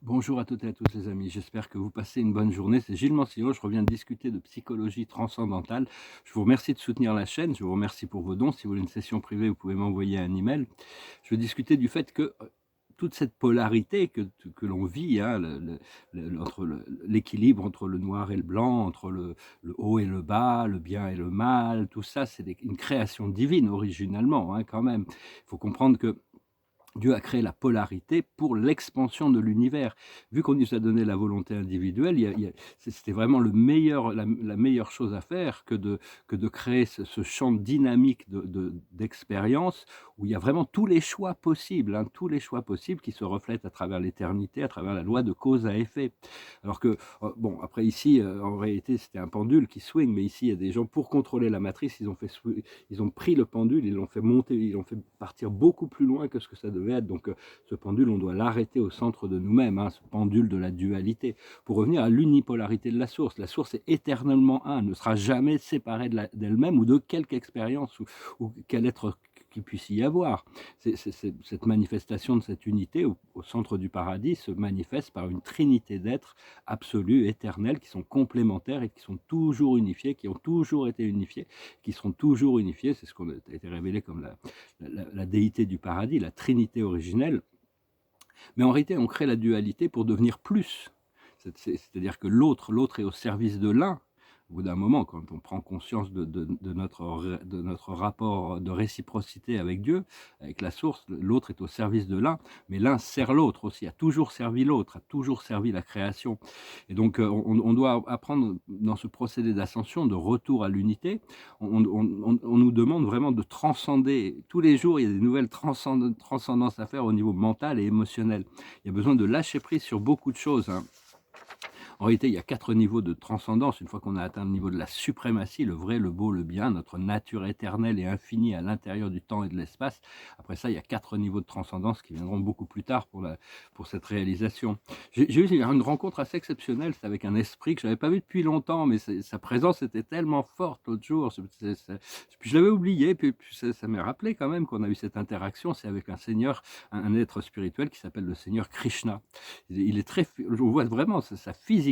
Bonjour à toutes et à tous les amis, j'espère que vous passez une bonne journée. C'est Gilles Mancillot, je reviens de discuter de psychologie transcendantale. Je vous remercie de soutenir la chaîne, je vous remercie pour vos dons. Si vous voulez une session privée, vous pouvez m'envoyer un email. Je veux discuter du fait que toute cette polarité que l'on vit, hein, l'équilibre entre le noir et le blanc, entre le haut et le bas, le bien et le mal, tout ça, c'est une création divine originellement, hein, quand même. Il faut comprendre que Dieu a créé la polarité pour l'expansion de l'univers. Vu qu'on nous a donné la volonté individuelle, c'était vraiment la meilleure chose à faire que de créer ce champ dynamique d'expérience où il y a vraiment tous les choix possibles, hein, tous les choix possibles qui se reflètent à travers l'éternité, à travers la loi de cause à effet. Alors que, bon, après ici, en réalité, c'était un pendule qui swing, mais ici, il y a des gens, pour contrôler la matrice, ils ont pris le pendule, ils l'ont fait monter, ils l'ont fait partir beaucoup plus loin que ce que ça devait être. Donc, ce pendule, on doit l'arrêter au centre de nous-mêmes, hein, ce pendule de la dualité, pour revenir à l'unipolarité de la source. La source est éternellement un, ne sera jamais séparée d'elle-même ou de quelque expérience ou quel être qu'il puisse y avoir. Cette manifestation de cette unité au centre du paradis se manifeste par une trinité d'êtres absolus, éternels, qui sont complémentaires et qui sont toujours unifiés, qui ont toujours été unifiés, qui seront toujours unifiés. C'est ce qu'on a été révélé comme la déité du paradis, la trinité originelle. Mais en réalité, on crée la dualité pour devenir plus. C'est-à-dire que l'autre est au service de l'un. Au bout d'un moment, quand on prend conscience de notre rapport de réciprocité avec Dieu, avec la source, l'autre est au service de l'un, mais l'un sert l'autre aussi, a toujours servi l'autre, a toujours servi la création. Et donc, on doit apprendre dans ce procédé d'ascension, de retour à l'unité, on nous demande vraiment de transcender. Tous les jours, il y a des nouvelles transcendances à faire au niveau mental et émotionnel. Il y a besoin de lâcher prise sur beaucoup de choses, hein. En réalité, il y a 4 niveaux de transcendance. Une fois qu'on a atteint le niveau de la suprématie, le vrai, le beau, le bien, notre nature éternelle et infinie à l'intérieur du temps et de l'espace. Après ça, il y a 4 niveaux de transcendance qui viendront beaucoup plus tard pour cette réalisation. J'ai eu une rencontre assez exceptionnelle, c'est avec un esprit que je n'avais pas vu depuis longtemps, mais sa présence était tellement forte l'autre jour. Puis je l'avais oublié, puis ça m'est rappelé quand même qu'on a eu cette interaction. C'est avec un seigneur, un être spirituel qui s'appelle le seigneur Krishna. Il est très, je vois vraiment sa physicalité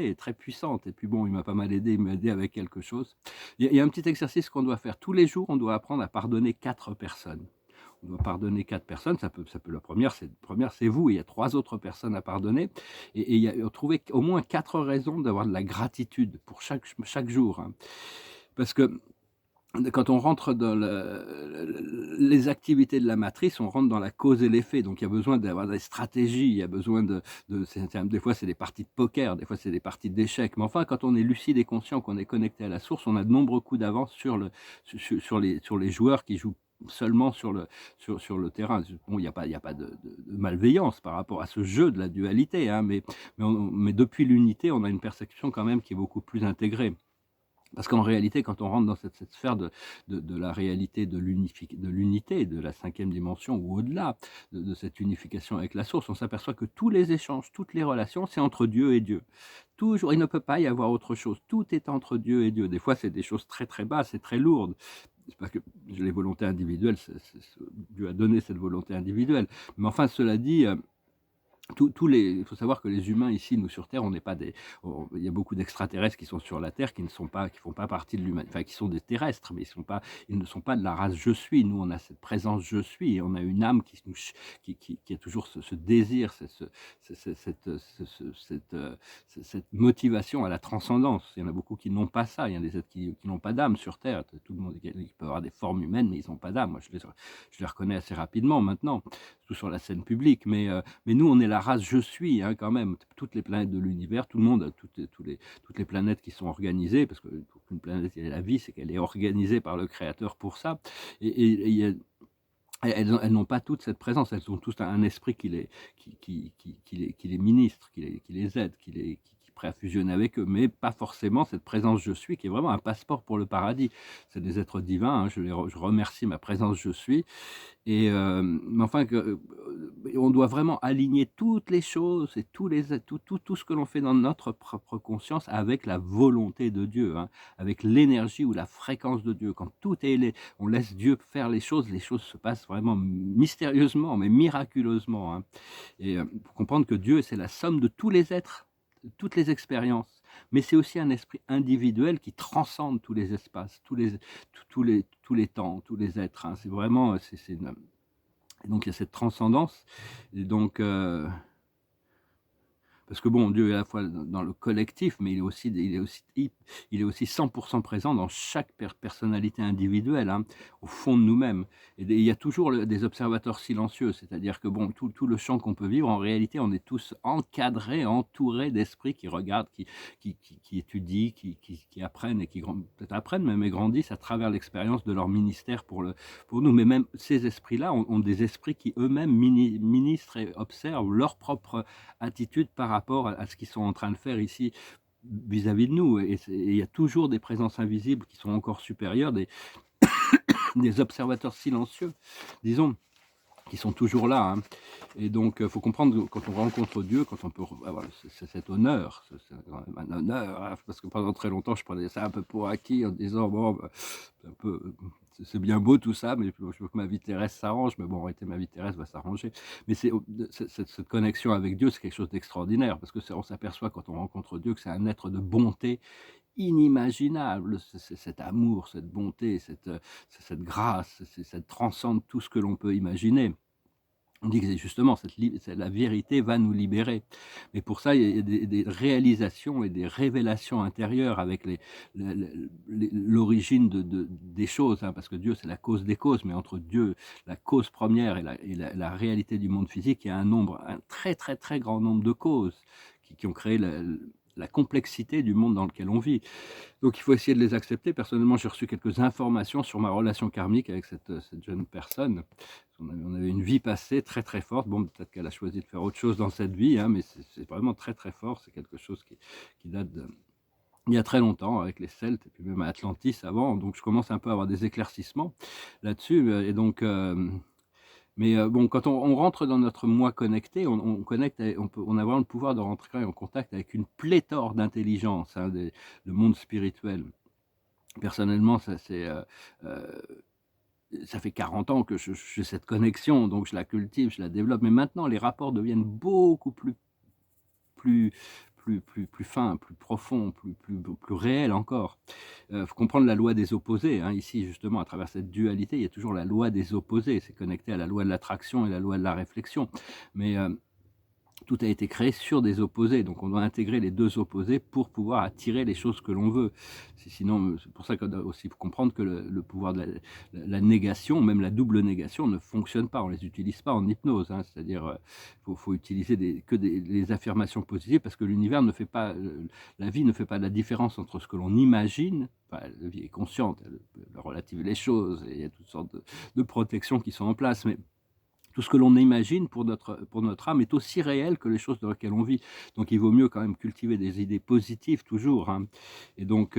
est très puissante. Et puis bon, il m'a pas mal aidé, il m'a aidé avec quelque chose. Il y a un petit exercice qu'on doit faire tous les jours. On doit apprendre à pardonner 4 personnes. On doit pardonner 4 personnes. La première, c'est vous. Il y a 3 autres personnes à pardonner. Et il y a trouver au moins 4 raisons d'avoir de la gratitude pour chaque jour, hein. Parce que quand on rentre dans les activités de la matrice, on rentre dans la cause et l'effet. Donc il y a besoin d'avoir des stratégies, il y a besoin des fois c'est des parties de poker, des fois c'est des parties d'échecs. Mais enfin, quand on est lucide et conscient qu'on est connecté à la source, on a de nombreux coups d'avance sur les joueurs qui jouent seulement sur le terrain. Bon, il y a pas de malveillance par rapport à ce jeu de la dualité, hein, mais depuis l'unité, on a une perception quand même qui est beaucoup plus intégrée. Parce qu'en réalité, quand on rentre dans cette sphère de la réalité de l'unité, de la 5e dimension ou au-delà de cette unification avec la source, on s'aperçoit que tous les échanges, toutes les relations, c'est entre Dieu et Dieu. Toujours, il ne peut pas y avoir autre chose. Tout est entre Dieu et Dieu. Des fois, c'est des choses très très basses et très lourdes. C'est parce que les volontés individuelles, Dieu a donné cette volonté individuelle. Mais enfin, cela dit, il faut savoir que les humains ici, nous sur Terre, on n'est pas il y a beaucoup d'extraterrestres qui sont sur la Terre qui font pas partie de l'humanité, enfin qui sont des terrestres, mais ils ne sont pas de la race je suis. Nous, on a cette présence je suis et on a une âme qui a toujours ce désir, cette motivation à la transcendance. Il y en a beaucoup qui n'ont pas ça. Il y a des êtres qui n'ont pas d'âme sur Terre. Tout le monde, il peut avoir des formes humaines, mais ils n'ont pas d'âme. Moi, je les reconnais assez rapidement maintenant, surtout sur la scène publique. Mais nous, on est la race je suis, hein, quand même. Toutes les planètes de l'univers, tout le monde, toutes les planètes qui sont organisées, parce qu'une planète ait la vie, c'est qu'elle est organisée par le Créateur pour ça. Il y a elles n'ont pas toutes cette présence, elles ont tous un esprit qui les ministre, qui les aide, qui prêt à fusionner avec eux, mais pas forcément cette présence «je suis» qui est vraiment un passeport pour le paradis. C'est des êtres divins, hein, je remercie ma présence «je suis» et mais enfin on doit vraiment aligner toutes les choses et tout ce que l'on fait dans notre propre conscience avec la volonté de Dieu, hein, avec l'énergie ou la fréquence de Dieu. Quand tout est lé on laisse Dieu faire les choses se passent vraiment mystérieusement, mais miraculeusement, hein et faut comprendre que Dieu, c'est la somme de tous les êtres, de toutes les expériences, mais c'est aussi un esprit individuel qui transcende tous les espaces, tous les temps, tous les êtres, hein. C'est vraiment, c'est une et donc il y a cette transcendance et donc parce que bon, Dieu est à la fois dans le collectif, mais il est aussi 100 présent dans chaque personnalité individuelle, hein, au fond de nous-mêmes et il y a toujours des observateurs silencieux, c'est-à-dire que bon, tout le champ qu'on peut vivre, en réalité, on est tous encadrés, entourés d'esprits qui regardent, qui étudient, qui apprennent et qui peut-être apprennent même et grandissent à travers l'expérience de leur ministère pour nous. Mais même ces esprits-là ont des esprits qui eux-mêmes ministrent et observent leur propre attitude par rapport à ce qu'ils sont en train de faire ici vis-à-vis de nous et il y a toujours des présences invisibles qui sont encore supérieures, des observateurs silencieux, disons, qui sont toujours là, hein et donc faut comprendre que quand on rencontre Dieu, quand on peut avoir cet honneur, c'est quand même un honneur, hein, parce que pendant très longtemps, je prenais ça un peu pour acquis en disant: «Bon, bah, c'est un peu c'est bien beau tout ça, mais je veux que ma vie terrestre s'arrange», mais bon, en réalité, ma vie terrestre va s'arranger. Mais c'est au de cette connexion avec Dieu, c'est quelque chose d'extraordinaire parce que on s'aperçoit quand on rencontre Dieu que c'est un être de bonté inimaginable, cet amour, cette bonté, cette grâce, ça transcende tout ce que l'on peut imaginer. On dit que c'est justement c'est la vérité va nous libérer. Mais pour ça, il y a des réalisations et des révélations intérieures avec l'origine des choses, hein, parce que Dieu, c'est la cause des causes, mais entre Dieu, la cause première et la réalité du monde physique, il y a un très, très, très grand nombre de causes qui ont créé la complexité du monde dans lequel on vit. Donc il faut essayer de les accepter. Personnellement, j'ai reçu quelques informations sur ma relation karmique avec cette jeune personne. On avait une vie passée très, très forte. Bon, peut-être qu'elle a choisi de faire autre chose dans cette vie, hein, mais c'est vraiment très, très fort. C'est quelque chose qui date il y a très longtemps avec les Celtes et puis même à Atlantis avant. Donc je commence un peu à avoir des éclaircissements là-dessus, et donc mais bon, quand on rentre dans notre moi connecté, on connecte et on a vraiment le pouvoir de rentrer en contact avec une pléthore d'intelligence, hein, le monde spirituel. Personnellement, ça fait 40 ans que j'ai cette connexion, donc je la cultive, je la développe, mais maintenant les rapports deviennent beaucoup plus plus fins, plus profonds, plus réels encore. Faut comprendre la loi des opposés, hein. Ici, justement, à travers cette dualité, il y a toujours la loi des opposés. C'est connecté à la loi de l'attraction et la loi de la réflexion. Mais tout a été créé sur des opposés, donc on doit intégrer les 2 opposés pour pouvoir attirer les choses que l'on veut. Sinon, c'est pour ça qu'on doit aussi comprendre que le pouvoir de la négation, même la double négation ne fonctionne pas. On les utilise pas en hypnose, hein. C'est-à-dire, faut utiliser les affirmations positives parce que l'univers ne fait pas, la vie ne fait pas la différence entre ce que l'on imagine, enfin, la vie est consciente, elle relativise les choses et il y a toutes sortes de protections qui sont en place, mais tout ce que l'on imagine pour notre âme est aussi réel que les choses dans lesquelles on vit. Donc il vaut mieux quand même cultiver des idées positives toujours, hein et donc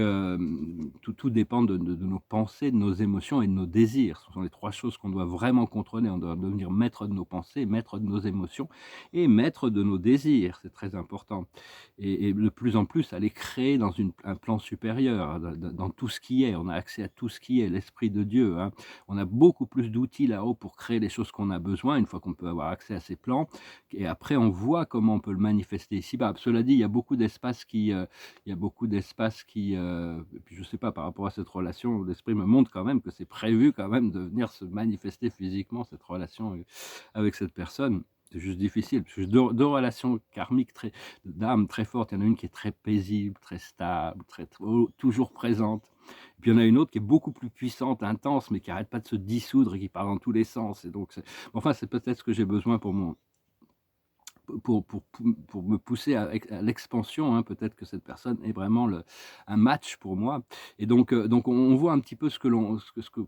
tout dépend de nos pensées, de nos émotions et de nos désirs. Ce sont les 3 choses qu'on doit vraiment contrôler. On doit devenir maître de nos pensées, maître de nos émotions et maître de nos désirs. C'est très important et de plus en plus aller créer dans un plan supérieur, hein, dans tout ce qui est. On a accès à tout ce qui est, l'esprit de Dieu, hein. On a beaucoup plus d'outils là-haut pour créer les choses qu'on a besoin, une fois qu'on peut avoir accès à ces plans et après on voit comment on peut le manifester ici-bas. Cela dit, il y a beaucoup d'espaces et puis je sais pas, par rapport à cette relation, l'esprit me montre quand même que c'est prévu quand même de venir se manifester physiquement cette relation avec cette personne. C'est juste difficile, parce que 2 relations karmiques d'âme très fortes. Il y en a une qui est très paisible, très stable, toujours présente. Puis il y en a une autre qui est beaucoup plus puissante, intense, mais qui arrête pas de se dissoudre et qui part dans tous les sens et donc enfin, c'est peut-être ce que j'ai besoin pour me pousser à l'expansion, hein. Peut-être que cette personne est vraiment un match pour moi et donc on voit un petit peu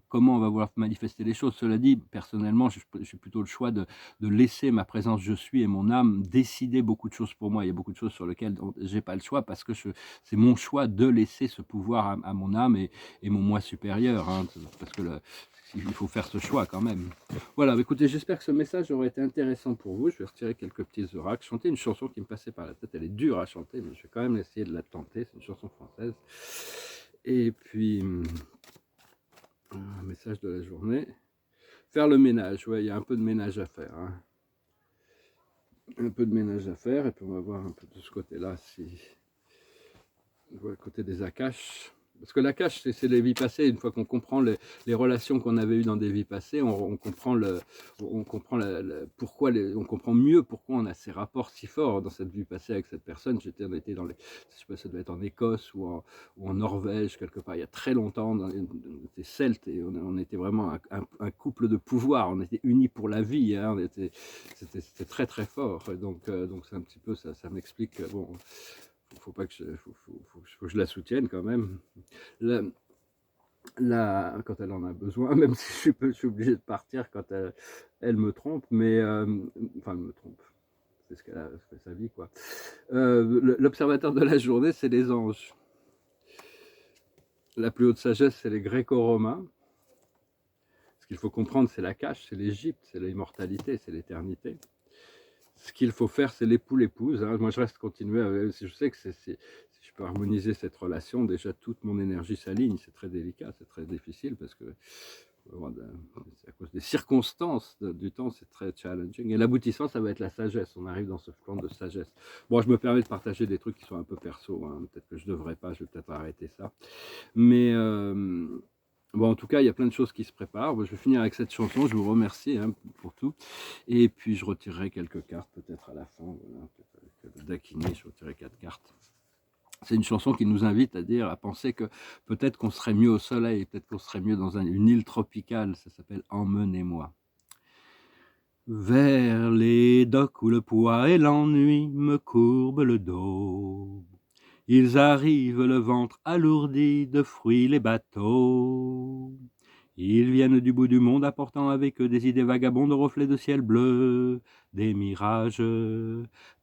comment on va vouloir manifester les choses. Cela dit, personnellement, j'ai plutôt le choix de laisser ma présence je suis et mon âme décider beaucoup de choses pour moi. Il y a beaucoup de choses sur lesquelles j'ai pas le choix parce que c'est mon choix de laisser ce pouvoir à mon âme et mon moi supérieur, hein, parce que il faut faire ce choix quand même. Voilà, écoutez, j'espère que ce message aura été intéressant pour vous. Je vais retirer quelques petits oracles, chanter une chanson qui me passait par la tête. Elle est dure à chanter, mais je vais quand même essayer de la tenter. C'est une chanson française. Et puis, un message de la journée. Faire le ménage, ouais, il y a un peu de ménage à faire, hein. Un peu de ménage à faire, et puis on va voir un peu de ce côté-là, si on voit le côté des Akash. Parce que l'Akash, c'est les vies passées. Une fois qu'on comprend les relations qu'on avait eues dans des vies passées, on comprend on comprend mieux pourquoi on a ces rapports si forts dans cette vie passée avec cette personne. On était dans je sais pas, ça devait être en Écosse ou en Norvège, quelque part, il y a très longtemps, on était celtes et on était vraiment un couple de pouvoir. On était unis pour la vie, hein, c'était très très fort. Et donc c'est un petit peu ça m'explique, bon, faut pas que faut que je la soutienne quand même. Quand elle en a besoin, même si je suis obligé de partir quand elle me trompe, mais enfin elle me trompe, c'est ce qu'elle a fait sa vie, quoi. L'observateur de la journée, c'est les anges. La plus haute sagesse, c'est les Gréco-romains. Ce qu'il faut comprendre, c'est la cache, c'est l'Égypte, c'est l'immortalité, c'est l'éternité. Ce qu'il faut faire, c'est l'époux-l'épouse, hein. Moi, je reste continuer. Je sais que si je peux harmoniser cette relation, déjà toute mon énergie s'aligne. C'est très délicat, c'est très difficile parce que à cause des circonstances du temps, c'est très challenging. Et l'aboutissement, ça va être la sagesse. On arrive dans ce plan de sagesse. Bon, je me permets de partager des trucs qui sont un peu perso, hein. Peut-être que je devrais pas, je vais peut-être arrêter ça. Mais bon, en tout cas, il y a plein de choses qui se préparent. Je vais finir avec cette chanson. Je vous remercie, hein, pour tout. Et puis, je retirerai quelques cartes peut-être à la fin. Voilà, avec le Dakini, je retirerai 4 cartes. C'est une chanson qui nous invite à penser que peut-être qu'on serait mieux au soleil, peut-être qu'on serait mieux dans une île tropicale. Ça s'appelle Emmenez-moi. Vers les docks où le poids et l'ennui me courbent le dos. Ils arrivent le ventre alourdi de fruits les bateaux. Ils viennent du bout du monde apportant avec eux des idées vagabondes aux reflets de ciel bleu, des mirages,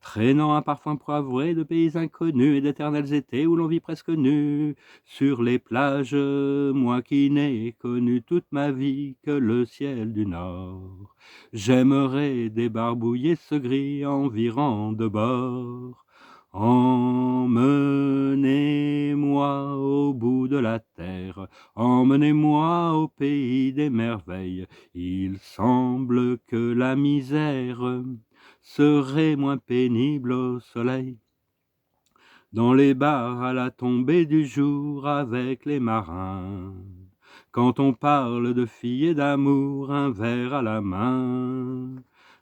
traînant un parfum poivré de pays inconnus et d'éternels étés où l'on vit presque nu sur les plages, moi qui n'ai connu toute ma vie que le ciel du nord. J'aimerais débarbouiller ce gris environ de bord. Emmenez-moi au bout de la terre, emmenez-moi au pays des merveilles. Il semble que la misère serait moins pénible au soleil. Dans les bars à la tombée du jour avec les marins. Quand on parle de filles et d'amour, un verre à la main.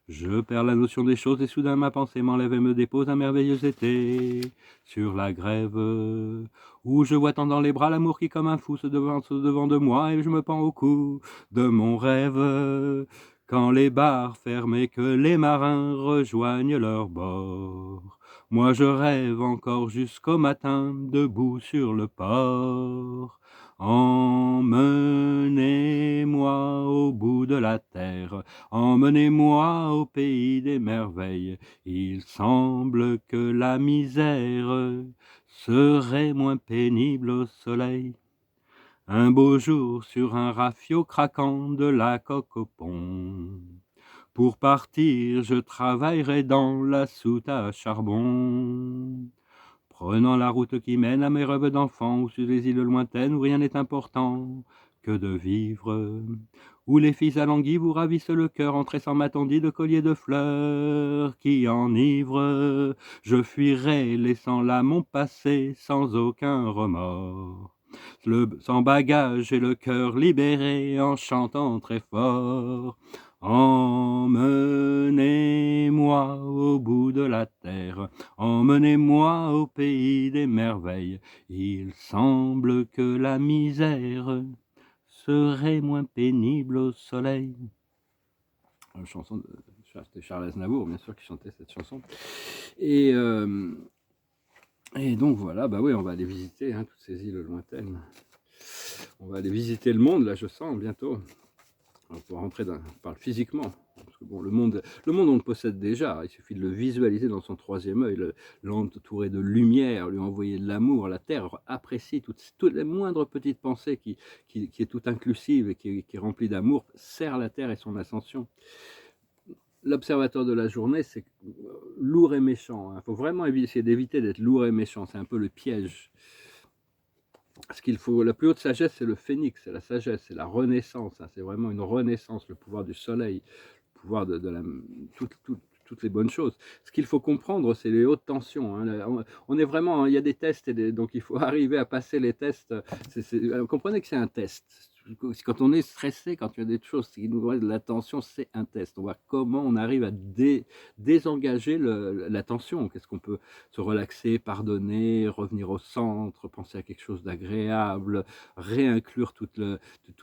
Je perds la notion des choses et soudain ma pensée m'enlève et me dépose un merveilleux été sur la grève, où je vois tant dans les bras l'amour qui comme un fou se devant de moi et je me pends au cou de mon rêve. Quand les bars ferment et que les marins rejoignent leur bord, moi je rêve encore jusqu'au matin debout sur le port. Emmenez-moi au bout de la terre, emmenez-moi au pays des merveilles. Il semble que la misère serait moins pénible au soleil. Un beau jour sur un rafio craquant de la coque au pont. Pour partir, je travaillerai dans la soute à charbon. Prenant la route qui mène à mes rêves d'enfant, ou sur les îles lointaines où rien n'est important que de vivre, où les filles alanguies vous ravissent le cœur en tressant ma tondie de colliers de fleurs qui enivrent. Je fuirai laissant là mon passé sans aucun remords. Sans bagage et le cœur libéré en chantant très fort. Emmenez-moi au bout de la terre, emmenez-moi au pays des merveilles. Il semble que la misère serait moins pénible au soleil. Une chanson de C'était Charles Aznavour, bien sûr, qui chantait cette chanson. Et, euh, et donc voilà, bah oui, on va aller visiter hein, toutes ces îles lointaines. On va aller visiter le monde, là, je sens, bientôt. On va pouvoir rentrer on parle physiquement. Parce que bon, le monde, on le possède déjà. Il suffit de le visualiser dans son troisième œil, l'entourer de lumière, lui envoyer de l'amour. La Terre apprécie toutes les moindres petites pensées qui est toute inclusive et qui est remplie d'amour, sert la Terre et son ascension. L'observateur de la journée, c'est lourd et méchant. Il faut vraiment essayer d'éviter d'être lourd et méchant. C'est un peu le piège. Ce qu'il faut, la plus haute sagesse, c'est le phénix, c'est la sagesse, c'est la renaissance. C'est vraiment une renaissance, le pouvoir du soleil, le pouvoir de toutes les bonnes choses. Ce qu'il faut comprendre, c'est les hautes tensions. On est vraiment, il y a des tests, donc il faut arriver à passer les tests. Comprenez que c'est un test. Quand on est stressé, quand il y a des choses qui nous donnent de la tension, c'est un test. On voit comment on arrive à désengager la tension. Qu'est-ce qu'on peut se relaxer, pardonner, revenir au centre, penser à quelque chose d'agréable, réinclure tout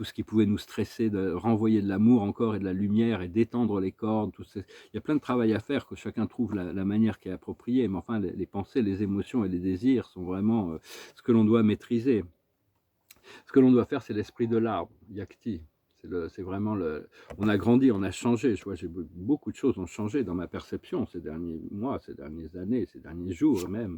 ce qui pouvait nous stresser, renvoyer de l'amour encore et de la lumière et détendre les cordes. Il y a plein de travail à faire, que chacun trouve la manière qui est appropriée, mais enfin les pensées, les émotions et les désirs sont vraiment ce que l'on doit maîtriser. Ce que l'on doit faire, c'est l'esprit de l'arbre, Yakti. C'est vraiment on a grandi, on a changé. Beaucoup de choses ont changé dans ma perception ces derniers mois, ces dernières années, ces derniers jours même.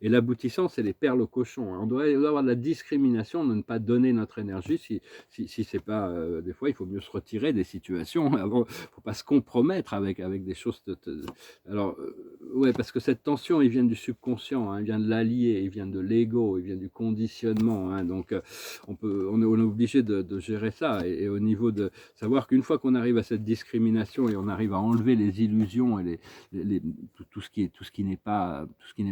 Et l'aboutissant, c'est les perles au cochon. On doit avoir de la discrimination, de ne pas donner notre énergie. Si c'est pas, des fois, il faut mieux se retirer des situations. Il ne faut pas se compromettre avec des choses. Alors, ouais, parce que cette tension, il vient du subconscient, il vient de l'allié, il vient de l'ego, il vient du conditionnement. Donc, on est obligé de gérer ça. Et au niveau de savoir qu'une fois qu'on arrive à cette discrimination et on arrive à enlever les illusions et tout ce qui n'est pas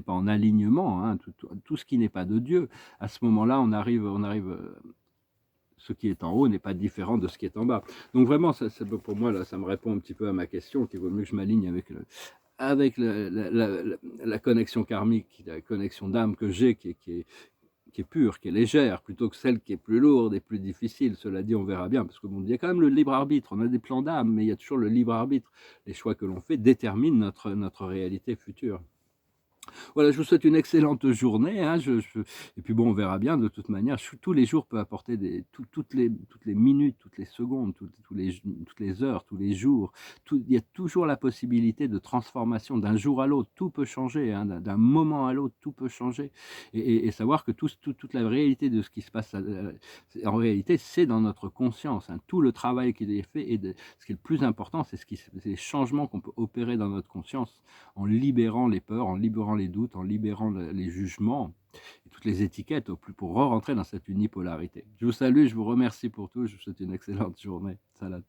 en alignement, tout ce qui n'est pas de Dieu, à ce moment-là, on arrive ce qui est en haut n'est pas différent de ce qui est en bas. Donc vraiment, pour moi, là, ça me répond un petit peu à ma question, qu'il vaut mieux que je m'aligne avec la connexion karmique, la connexion d'âme que j'ai, qui est pure, qui est légère, plutôt que celle qui est plus lourde et plus difficile. Cela dit, on verra bien, parce que bon, il y a quand même le libre arbitre. On a des plans d'âme, mais il y a toujours le libre arbitre. Les choix que l'on fait déterminent notre réalité future. Voilà, je vous souhaite une excellente journée. Et puis bon, on verra bien. De toute manière, tous les jours peuvent apporter toutes les minutes, toutes les secondes, toutes les heures, tous les jours. Il y a toujours la possibilité de transformation d'un jour à l'autre. Tout peut changer, d'un moment à l'autre, tout peut changer. Et savoir que toute la réalité de ce qui se passe, en réalité, c'est dans notre conscience. Tout le travail qui est fait, et ce qui est le plus important, c'est les changements qu'on peut opérer dans notre conscience en libérant les peurs, en libérant les doutes, en libérant les jugements et toutes les étiquettes pour re-rentrer dans cette unipolarité. Je vous salue, je vous remercie pour tout, je vous souhaite une excellente journée. Salat.